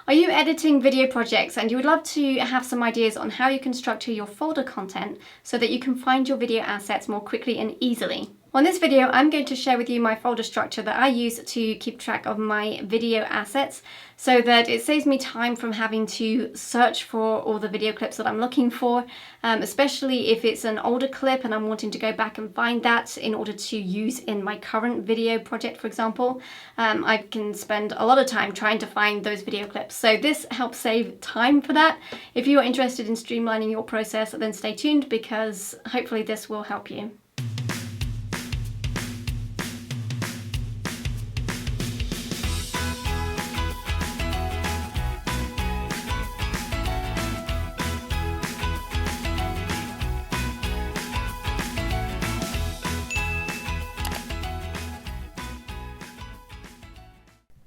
Are you editing video projects and you would love to have some ideas on how you can structure your folder content so that you can find your video assets more quickly and easily? On this video, I'm going to share with you my folder structure that I use to keep track of my video assets so that it saves me time from having to search for all the video clips that I'm looking for, especially if it's an older clip and I'm wanting to go back and find that in order to use in my current video project, for example. I can spend a lot of time trying to find those video clips. So this helps save time for that. If you are interested in streamlining your process, then stay tuned because hopefully this will help you.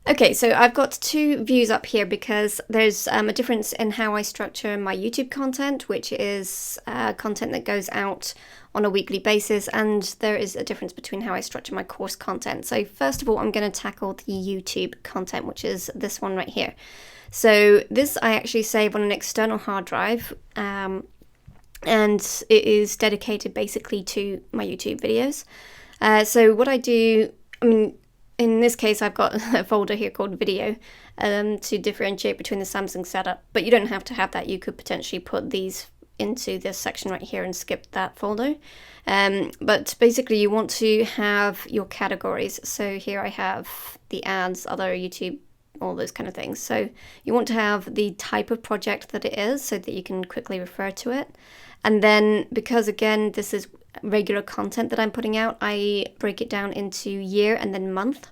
Okay, so I've got two views up here because there's a difference in how I structure my YouTube content, which is content that goes out on a weekly basis, and there is a difference between how I structure my course content. So first of all, I'm going to tackle the YouTube content, which is this one right here. So this I actually save on an external hard drive, and it is dedicated basically to my YouTube videos. So what I do, in this case, I've got a folder here called video to differentiate between the Samsung setup, but you don't have to have that. You could potentially put these into this section right here and skip that folder. But basically you want to have your categories. So here I have the ads, other YouTube, all those kind of things. So you want to have the type of project that it is so that you can quickly refer to it. And then because again, this is regular content that I'm putting out, I break it down into year and then month.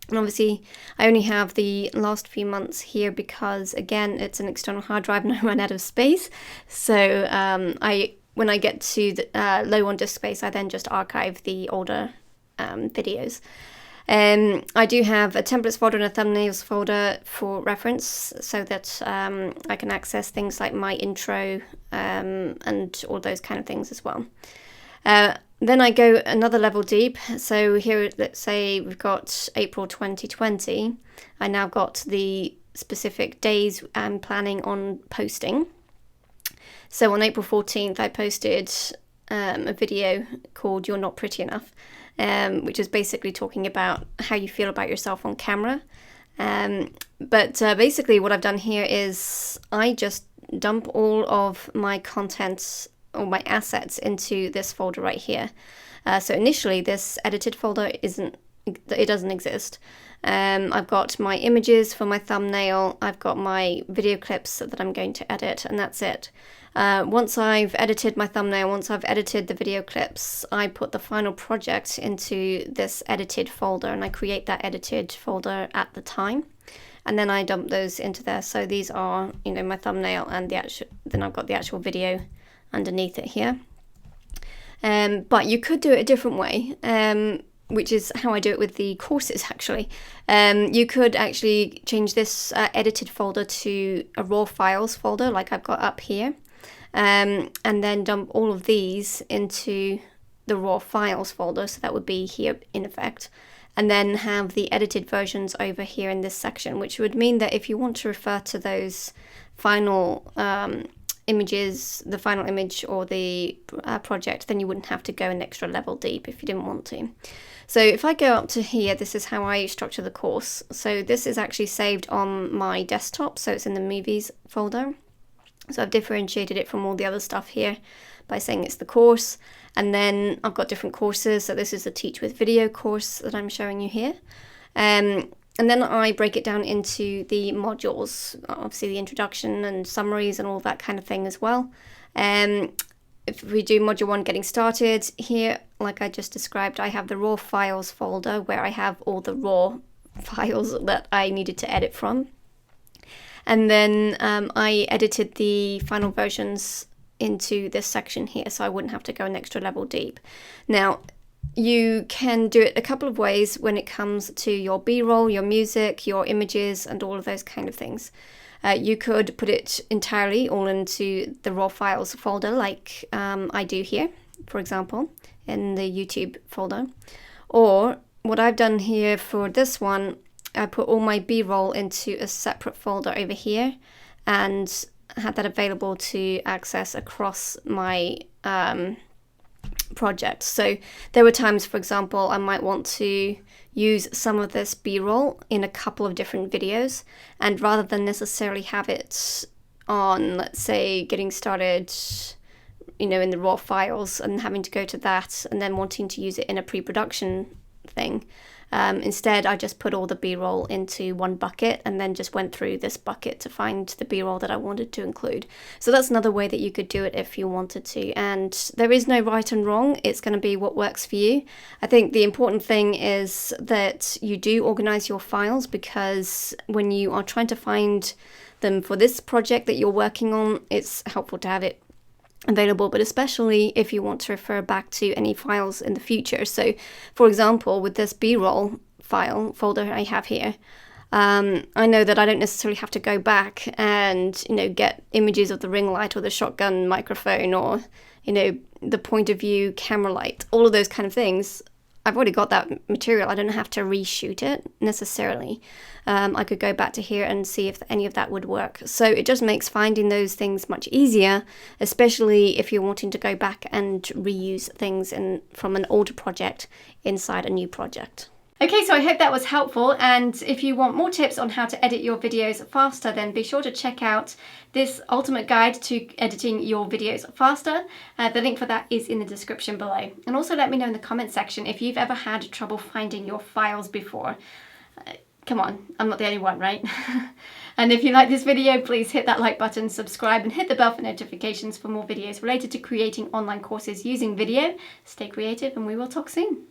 And obviously I only have the last few months here because again, it's an external hard drive and I run out of space. So when I get to the, low on disk space, I then just archive the older videos. I do have a templates folder and a thumbnails folder for reference so that I can access things like my intro and all those kind of things as well. Then I go another level deep. So here, let's say we've got April 2020. I now got the specific days I'm planning on posting. So on April 14th, I posted a video called You're Not Pretty Enough, which is basically talking about how you feel about yourself on camera. But basically what I've done here is I just dump all of my contents or my assets into this folder right here. So initially this edited folder doesn't exist. I've got my images for my thumbnail, I've got my video clips that I'm going to edit, and that's it. Once I've edited my thumbnail, once I've edited the video clips, I put the final project into this edited folder and I create that edited folder at the time. And then I dump those into there. So these are, my thumbnail and then I've got the actual video underneath it here. But you could do it a different way, which is how I do it with the courses actually. You could actually change this edited folder to a raw files folder like I've got up here, and then dump all of these into the raw files folder, so that would be here in effect, and then have the edited versions over here in this section, which would mean that if you want to refer to those final images, the final image or the project, then you wouldn't have to go an extra level deep if you didn't want to. So if I go up to here, this is how I structure the course. So this is actually saved on my desktop, so it's in the movies folder. So I've differentiated it from all the other stuff here by saying it's the course. And then I've got different courses. So this is the Teach with Video course that I'm showing you here. And then I break it down into the modules, obviously the introduction and summaries and all that kind of thing as well. If we do module 1, getting started, here, like I just described, I have the raw files folder where I have all the raw files that I needed to edit from. And then I edited the final versions into this section here, so I wouldn't have to go an extra level deep. Now, you can do it a couple of ways when it comes to your B-roll, your music, your images, and all of those kind of things. You could put it entirely all into the raw files folder like I do here, for example, in the YouTube folder. Or what I've done here for this one I put all my B-roll into a separate folder over here and had that available to access across my project. So there were times, for example, I might want to use some of this B-roll in a couple of different videos, and rather than necessarily have it on, let's say, getting started, you know, in the raw files and having to go to that and then wanting to use it in a pre-production thing, instead I just put all the B-roll into one bucket and then just went through this bucket to find the B-roll that I wanted to include. So that's another way that you could do it if you wanted to, and there is no right and wrong. It's going to be what works for you. I think the important thing is that you do organize your files, because when you are trying to find them for this project that you're working on, it's helpful to have it available, but especially if you want to refer back to any files in the future. So for example, with this B-roll file folder I have here, I know that I don't necessarily have to go back and, you know, get images of the ring light or the shotgun microphone or, you know, the point of view camera light, all of those kind of things. I've already got that material. I don't have to reshoot it necessarily. I could go back to here and see if any of that would work. So it just makes finding those things much easier, especially if you're wanting to go back and reuse things from an older project inside a new project. Okay, so I hope that was helpful, and if you want more tips on how to edit your videos faster, then be sure to check out this ultimate guide to editing your videos faster. The link for that is in the description below. And also let me know in the comment section if you've ever had trouble finding your files before. Come on, I'm not the only one, right? And if you like this video, please hit that like button, subscribe, and hit the bell for notifications for more videos related to creating online courses using video. Stay creative, and we will talk soon.